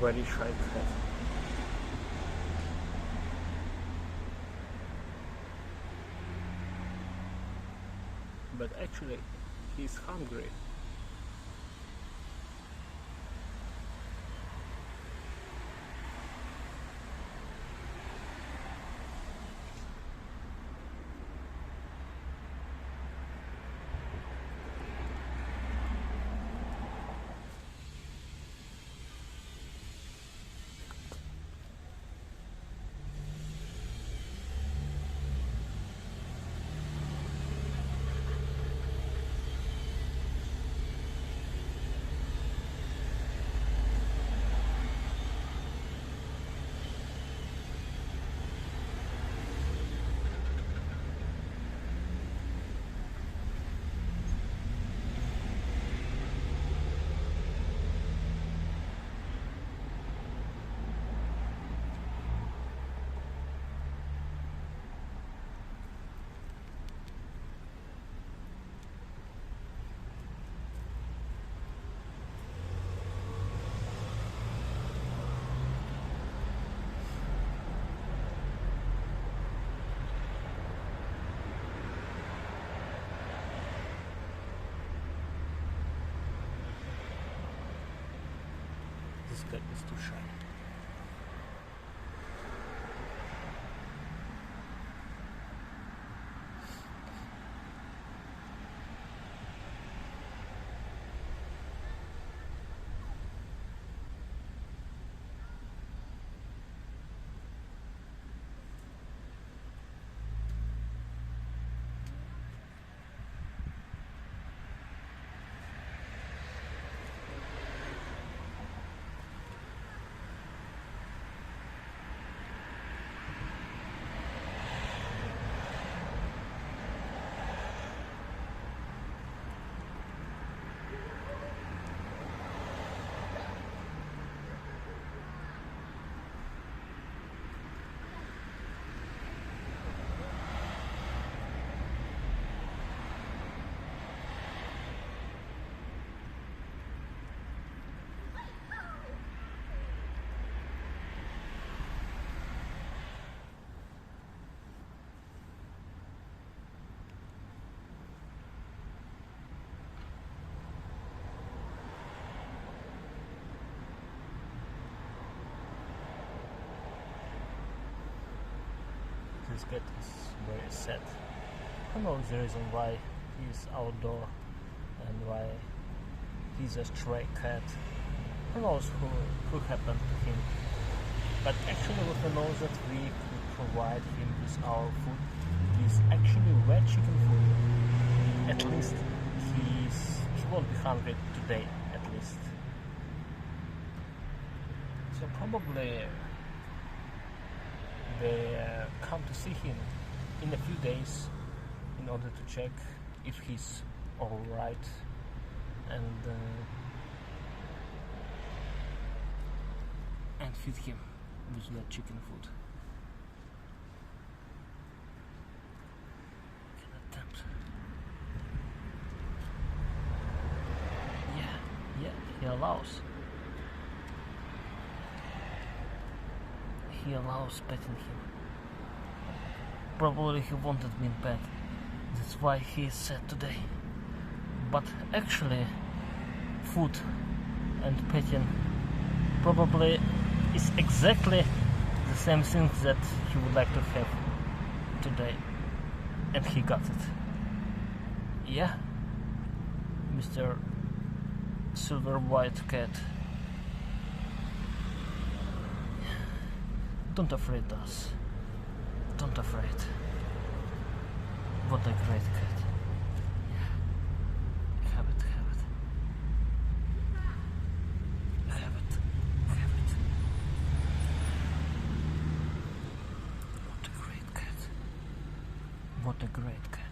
very shy cat. But actually, he's hungry. This cat is too shy. This cat is very sad. Who knows the reason why he's outdoor and why he's a stray cat. Who knows who happened to him. But actually what we know is that we could provide him with our food. It is actually red chicken food. At least he won't be hungry today, at least. So probably they come to see him in a few days in order to check if he's alright and feed him with that chicken food. Can attempt. Yeah, he allows. He allows petting him. Probably he wanted me pet. That's why he is sad today. But actually, food and petting probably is exactly the same thing that he would like to have today. And he got it. Yeah, Mr. Silver White Cat. Don't afraid us. Don't afraid. What a great cat. Yeah. Have it. What a great cat. What a great cat.